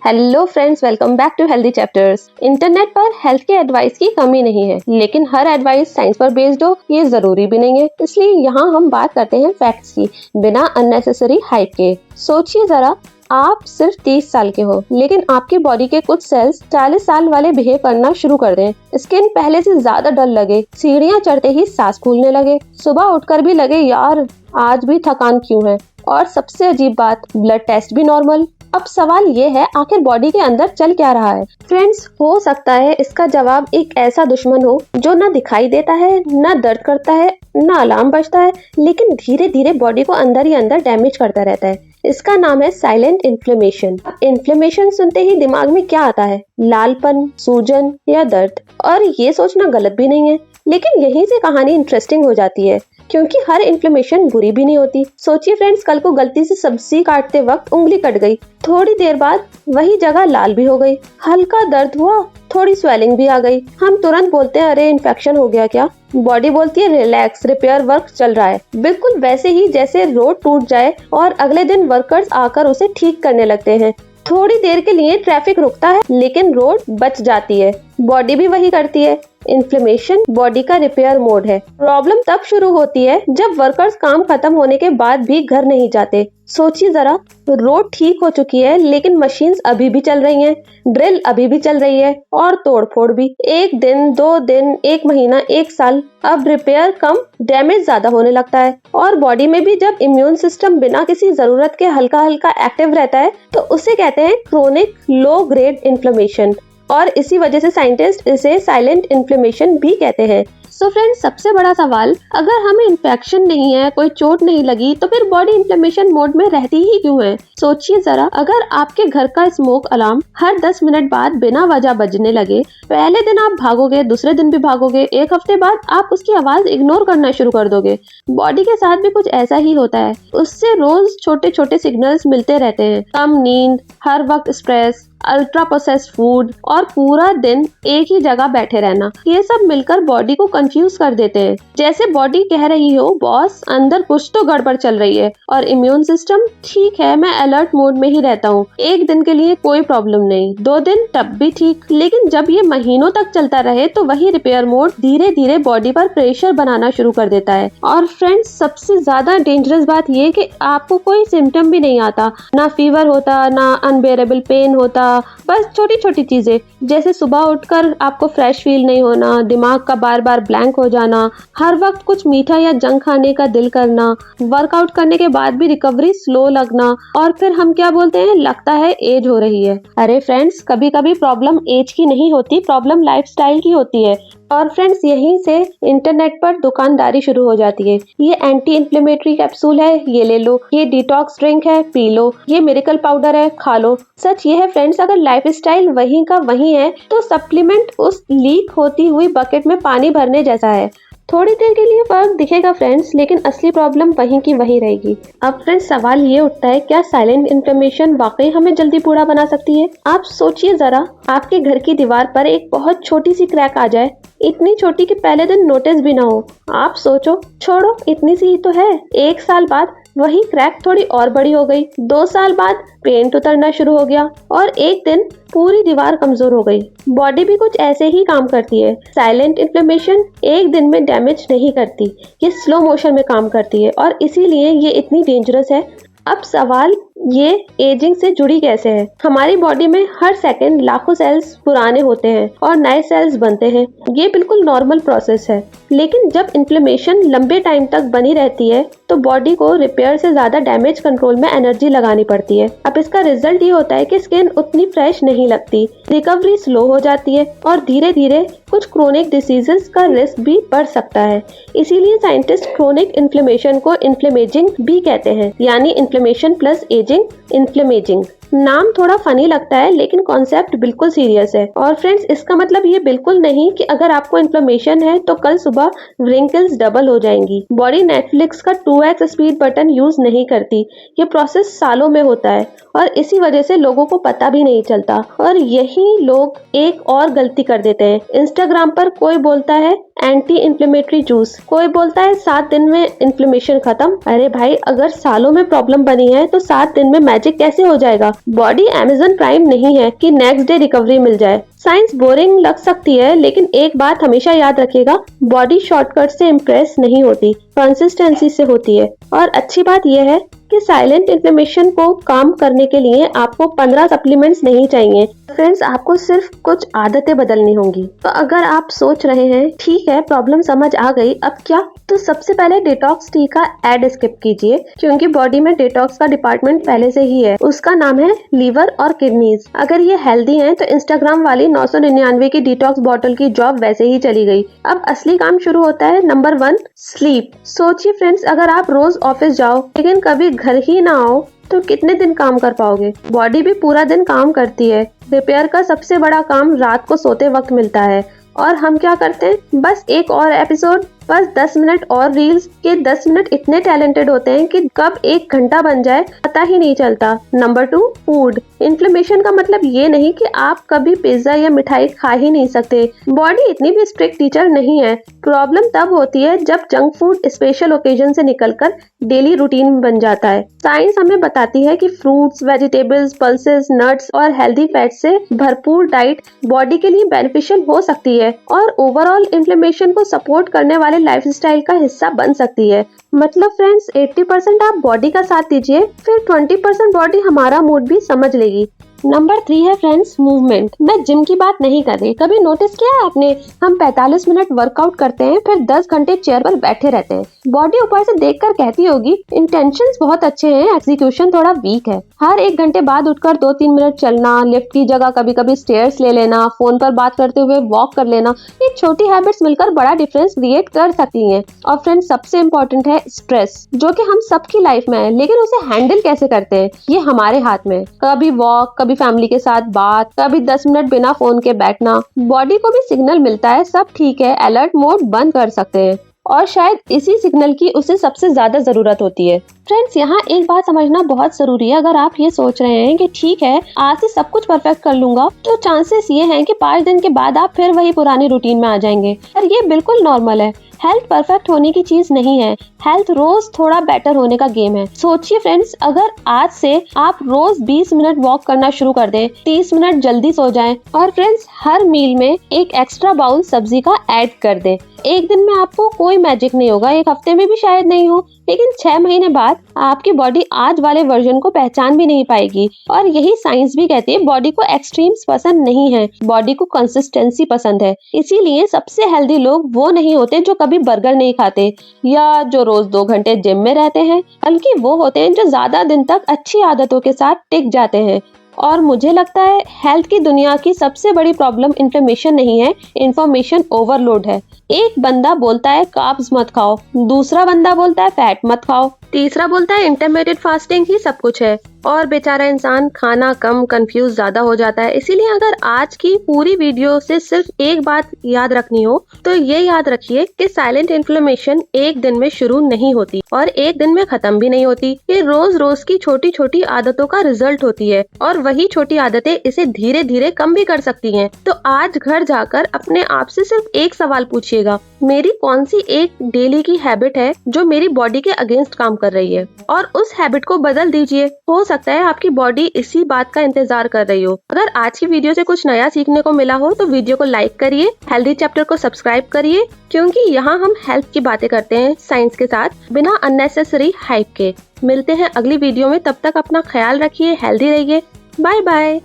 Hello friends, welcome back to healthy chapters. Internet पर health के advice की कमी नहीं है, लेकिन हर एडवाइस साइंस पर बेस्ड हो ये जरूरी भी नहीं है। इसलिए यहाँ हम बात करते हैं फैक्ट्स की, बिना अननेसेसरी हाइप के। सोचिए जरा, आप सिर्फ 30 साल के हो, लेकिन आपकी बॉडी के कुछ सेल्स 40 साल वाले बिहेव करना शुरू कर दें। स्किन पहले से ज्यादा डल लगे, सीढ़ियाँ चढ़ते ही सांस फूलने लगे, सुबह उठकर भी लगे यार आज भी थकान क्यों है। और सबसे अजीब बात, ब्लड टेस्ट भी नॉर्मल। अब सवाल ये है, आखिर बॉडी के अंदर चल क्या रहा है? फ्रेंड्स, हो सकता है इसका जवाब एक ऐसा दुश्मन हो जो ना दिखाई देता है, ना दर्द करता है, ना अलार्म बजता है, लेकिन धीरे धीरे बॉडी को अंदर ही अंदर डैमेज करता रहता है। इसका नाम है साइलेंट इन्फ्लेमेशन। इन्फ्लेमेशन सुनते ही दिमाग में क्या आता है? लालपन, सूजन या दर्द। और ये सोचना गलत भी नहीं है, लेकिन यहीं से कहानी इंटरेस्टिंग हो जाती है, क्योंकि हर इन्फ्लेमेशन बुरी भी नहीं होती। सोचिए फ्रेंड्स, कल को गलती से सब्जी काटते वक्त उंगली कट गई, थोड़ी देर बाद वही जगह लाल भी हो गई, हल्का दर्द हुआ, थोड़ी स्वेलिंग भी आ गई। हम तुरंत बोलते हैं अरे इन्फेक्शन हो गया क्या? बॉडी बोलती है रिलैक्स, रिपेयर वर्क चल रहा है। बिल्कुल वैसे ही जैसे रोड टूट जाए और अगले दिन वर्कर्स आकर उसे ठीक करने लगते हैं। थोड़ी देर के लिए ट्रैफिक रुकता है, लेकिन रोड बच जाती है। बॉडी भी वही करती है। इन्फ्लेमेशन बॉडी का रिपेयर मोड है। प्रॉब्लम तब शुरू होती है जब वर्कर्स काम खत्म होने के बाद भी घर नहीं जाते। सोचिए जरा, रोड ठीक हो चुकी है, लेकिन मशीन्स अभी भी चल रही हैं, ड्रिल अभी भी चल रही है और तोड़फोड़ भी। एक दिन, 2 दिन, 1 महीना, 1 साल, अब रिपेयर कम, डैमेज ज्यादा होने लगता है। और बॉडी में भी जब इम्यून सिस्टम बिना किसी जरूरत के हल्का हल्का एक्टिव रहता है, तो उसे कहते हैं क्रोनिक लो ग्रेड इन्फ्लेमेशन। और इसी वजह से साइंटिस्ट इसे साइलेंट इन्फ्लेमेशन भी कहते हैं। सो फ्रेंड्स, सबसे बड़ा सवाल, अगर हमें इन्फेक्शन नहीं है, कोई चोट नहीं लगी, तो फिर बॉडी इन्फ्लेमेशन मोड में रहती ही क्यों है? सोचिए जरा, अगर आपके घर का स्मोक अलार्म हर 10 मिनट बाद बिना वजह बजने लगे, पहले दिन आप भागोगे, दूसरे दिन भी भागोगे, एक हफ्ते बाद आप उसकी आवाज इग्नोर करना शुरू कर दोगे। बॉडी के साथ भी कुछ ऐसा ही होता है। उससे रोज छोटे छोटे सिग्नल्स मिलते रहते हैं, कम नींद, हर वक्त स्ट्रेस, अल्ट्रा प्रोसेस्ड फूड और पूरा दिन एक ही जगह बैठे रहना। ये सब मिलकर बॉडी को कंफ्यूज कर देते हैं। जैसे बॉडी कह रही हो, बॉस अंदर कुछ तो गड़बड़ चल रही है। और इम्यून सिस्टम, ठीक है मैं अलर्ट मोड में ही रहता हूँ, एक दिन के लिए कोई प्रॉब्लम नहीं, 2 दिन तब भी ठीक। लेकिन जब ये महीनों तक चलता रहे तो वही रिपेयर मोड धीरे धीरे बॉडी पर प्रेशर बनाना शुरू कर देता है। और फ्रेंड्स, सबसे ज्यादा डेंजरस बात ये कि आपको कोई सिम्टम भी नहीं आता, ना फीवर होता, ना अनबेरेबल पेन होता, बस छोटी छोटी चीजें, जैसे सुबह उठकर आपको फ्रेश फील नहीं होना, दिमाग का बार बार ब्लैंक हो जाना, हर वक्त कुछ मीठा या जंक खाने का दिल करना, वर्कआउट करने के बाद भी रिकवरी स्लो लगना। और फिर हम क्या बोलते हैं, लगता है एज हो रही है। अरे फ्रेंड्स, कभी कभी प्रॉब्लम एज की नहीं होती, प्रॉब्लम लाइफस्टाइल की होती है। और फ्रेंड्स, यहीं से इंटरनेट पर दुकानदारी शुरू हो जाती है। ये एंटी इन्फ्लेमेटरी कैप्सूल है, ये ले लो, ये डिटॉक्स ड्रिंक है, पी लो, ये मिरेकल पाउडर है, खा लो। सच ये है फ्रेंड्स, अगर लाइफस्टाइल वहीं का वहीं है, तो सप्लीमेंट उस लीक होती हुई बकेट में पानी भरने जैसा है। थोड़ी देर के लिए फर्क दिखेगा फ्रेंड्स, लेकिन असली प्रॉब्लम वहीं की वहीं रहेगी। अब फ्रेंड्स, सवाल ये उठता है, क्या साइलेंट इन्फ्लेमेशन वाकई हमें जल्दी बूढ़ा बना सकती है? आप सोचिए जरा, आपके घर की दीवार पर एक बहुत छोटी सी क्रैक आ जाए, इतनी छोटी कि पहले दिन नोटिस भी ना हो। आप सोचो, छोड़ो इतनी सी ही तो है, 1 साल बाद वही क्रैक थोड़ी और बड़ी हो गई, 2 साल बाद पेंट उतरना शुरू हो गया और एक दिन पूरी दीवार कमजोर हो गई। बॉडी भी कुछ ऐसे ही काम करती है। साइलेंट इन्फ्लेमेशन एक दिन में डैमेज नहीं करती, ये स्लो मोशन में काम करती है और इसीलिए ये इतनी डेंजरस है। अब सवाल ये एजिंग से जुड़ी कैसे है? हमारी बॉडी में हर सेकंड लाखों सेल्स पुराने होते हैं और नए सेल्स बनते हैं। ये बिल्कुल नॉर्मल प्रोसेस है। लेकिन जब इन्फ्लेमेशन लंबे टाइम तक बनी रहती है, तो बॉडी को रिपेयर से ज्यादा डैमेज कंट्रोल में एनर्जी लगानी पड़ती है। अब इसका रिजल्ट ये होता है कि स्किन उतनी फ्रेश नहीं लगती, रिकवरी स्लो हो जाती है और धीरे धीरे कुछ क्रोनिक डिसीजेस का रिस्क भी बढ़ सकता है। इसीलिए साइंटिस्ट क्रोनिक इन्फ्लेमेशन को इन्फ्लेमेजिंग भी कहते हैं, यानी इन्फ्लेमेशन प्लस एजिंग इन्फ्लेमेजिंग। नाम थोड़ा फनी लगता है, लेकिन कॉन्सेप्ट बिल्कुल सीरियस है। और फ्रेंड्स, इसका मतलब ये बिल्कुल नहीं कि अगर आपको इन्फ्लेमेशन है तो कल सुबह रिंकल्स डबल हो जाएंगी। बॉडी नेटफ्लिक्स का 2x स्पीड बटन यूज नहीं करती, ये प्रोसेस सालों में होता है और इसी वजह से लोगों को पता भी नहीं चलता। और यही लोग एक और गलती कर देते हैं। इंस्टाग्राम पर कोई बोलता है एंटी इन्फ्लेमेटरी जूस, कोई बोलता है 7 दिन में इन्फ्लेमेशन खत्म। अरे भाई, अगर सालों में प्रॉब्लम बनी है तो 7 दिन में मैजिक कैसे हो जाएगा? बॉडी अमेज़न प्राइम नहीं है कि नेक्स्ट डे रिकवरी मिल जाए। साइंस बोरिंग लग सकती है, लेकिन एक बात हमेशा याद रखिएगा, बॉडी शॉर्टकट से इम्प्रेस नहीं होती, कंसिस्टेंसी से होती है। और अच्छी बात यह है कि साइलेंट इन्फ्लेमेशन को काम करने के लिए आपको 15 सप्लीमेंट्स नहीं चाहिए फ्रेंड्स, आपको सिर्फ कुछ आदतें बदलनी होंगी। तो अगर आप सोच रहे हैं ठीक है प्रॉब्लम समझ आ गई, अब क्या? तो सबसे पहले डिटॉक्स टी का एड स्किप कीजिए, क्योंकि बॉडी में डिटॉक्स का डिपार्टमेंट पहले से ही है। उसका नाम है लीवर और किडनीज। अगर ये हेल्दी हैं तो इंस्टाग्राम वाली 999 की डिटॉक्स बॉटल की जॉब वैसे ही चली गई। अब असली काम शुरू होता है। Number 1, sleep. सोचिए फ्रेंड्स, अगर आप रोज ऑफिस जाओ लेकिन कभी घर ही ना आओ तो कितने दिन काम कर पाओगे? बॉडी भी पूरा दिन काम करती है। रिपेयर का सबसे बड़ा काम रात को सोते वक्त मिलता है, और हम क्या करते हैं? बस एक और एपिसोड, बस 10 मिनट और रील्स के 10 मिनट इतने टैलेंटेड होते हैं कि कब 1 घंटा बन जाए पता ही नहीं चलता। Number 2, food. इन्फ्लेमेशन का मतलब ये नहीं कि आप कभी पिज्जा या मिठाई खा ही नहीं सकते। बॉडी इतनी भी स्ट्रिक्ट टीचर नहीं है। प्रॉब्लम तब होती है जब जंक फूड स्पेशल ओकेजन से निकलकर डेली रूटीन में बन जाता है। साइंस हमें बताती है कि फ्रूट्स, वेजिटेबल्स, पल्सेस, नट्स और हेल्दी फैट से भरपूर डाइट बॉडी के लिए बेनिफिशियल हो सकती है और ओवरऑल इन्फ्लेमेशन को सपोर्ट करने वाले लाइफस्टाइल का हिस्सा बन सकती है। मतलब फ्रेंड्स, 80% आप बॉडी का साथ दीजिए, फिर 20% बॉडी हमारा मूड भी समझ लेगी। नंबर 3 है फ्रेंड्स, मूवमेंट। मैं जिम की बात नहीं कर रही। कभी नोटिस किया है आपने, हम 45 मिनट वर्कआउट करते हैं, फिर 10 घंटे चेयर पर बैठे रहते हैं। बॉडी ऊपर से देखकर कहती होगी इंटेंशंस बहुत अच्छे हैं, एग्जीक्यूशन थोड़ा वीक है। हर 1 घंटे बाद उठकर 2-3 मिनट चलना, लिफ्ट की जगह कभी कभी स्टेयर्स ले लेना, फोन पर बात करते हुए वॉक कर लेना, ये छोटी हैबिट्स मिलकर बड़ा डिफरेंस क्रिएट कर सकती हैं। और फ्रेंड्स, सबसे इम्पोर्टेंट है स्ट्रेस, जो कि हम सबकी लाइफ में है, लेकिन उसे हैंडल कैसे करते हैं ये हमारे हाथ में। कभी वॉक, कभी फैमिली के साथ बात, कभी 10 मिनट बिना फोन के बैठना। बॉडी को भी सिग्नल मिलता है सब ठीक है, अलर्ट मोड बंद कर सकते हैं, और शायद इसी सिग्नल की उसे सबसे ज्यादा जरूरत होती है। फ्रेंड्स, यहाँ एक बात समझना बहुत जरूरी है। अगर आप ये सोच रहे हैं कि ठीक है आज से सब कुछ परफेक्ट कर लूंगा, तो चांसेस ये हैं कि 5 दिन के बाद आप फिर वही पुरानी रूटीन में आ जाएंगे, और ये बिल्कुल नॉर्मल है। हेल्थ परफेक्ट होने की चीज नहीं है, हेल्थ रोज थोड़ा बेटर होने का गेम है। सोचिए फ्रेंड्स, अगर आज से आप रोज 20 मिनट वॉक करना शुरू कर दें, 30 मिनट जल्दी सो जाएं, और फ्रेंड्स हर मील में एक एक्स्ट्रा बाउल सब्जी का ऐड कर दें। एक दिन में आपको कोई मैजिक नहीं होगा, एक हफ्ते में भी शायद नहीं हो, लेकिन 6 महीने बाद आपकी बॉडी आज वाले वर्जन को पहचान भी नहीं पाएगी। और यही साइंस भी कहती है, बॉडी को एक्सट्रीम्स पसंद नहीं है, बॉडी को कंसिस्टेंसी पसंद है। इसीलिए सबसे हेल्दी लोग वो नहीं होते जो कभी बर्गर नहीं खाते या जो रोज 2 घंटे जिम में रहते हैं, बल्कि वो होते हैं जो ज्यादा दिन तक अच्छी आदतों के साथ टिक जाते हैं। और मुझे लगता है हेल्थ की दुनिया की सबसे बड़ी प्रॉब्लम इन्फॉर्मेशन नहीं है, इन्फॉर्मेशन ओवरलोड है। एक बंदा बोलता है कार्ब्स मत खाओ, दूसरा बंदा बोलता है फैट मत खाओ, तीसरा बोलता है इंटरमिटेंट फास्टिंग ही सब कुछ है, और बेचारा इंसान खाना कम, कंफ्यूज ज्यादा हो जाता है। इसीलिए अगर आज की पूरी वीडियो से सिर्फ एक बात याद रखनी हो तो ये याद रखिए कि साइलेंट इन्फ्लेमेशन एक दिन में शुरू नहीं होती और एक दिन में खत्म भी नहीं होती। ये रोज रोज की छोटी छोटी आदतों का रिजल्ट होती है, और वही छोटी आदतें इसे धीरे धीरे कम भी कर सकती हैं। तो आज घर जाकर अपने आप से सिर्फ एक सवाल पूछिएगा, मेरी कौन सी एक डेली की हैबिट है जो मेरी बॉडी के अगेंस्ट काम कर रही है, और उस हैबिट को बदल दीजिए। हो सकता है आपकी बॉडी इसी बात का इंतजार कर रही हो। अगर आज की वीडियो से कुछ नया सीखने को मिला हो तो वीडियो को लाइक करिए, हेल्दी चैप्टर को सब्सक्राइब करिए, क्योंकि यहाँ हम हेल्थ की बातें करते हैं साइंस के साथ, बिना अननेसेसरी हाइप के। मिलते हैं अगली वीडियो में, तब तक अपना ख्याल रखिए, हेल्दी रहिए, बाय बाय।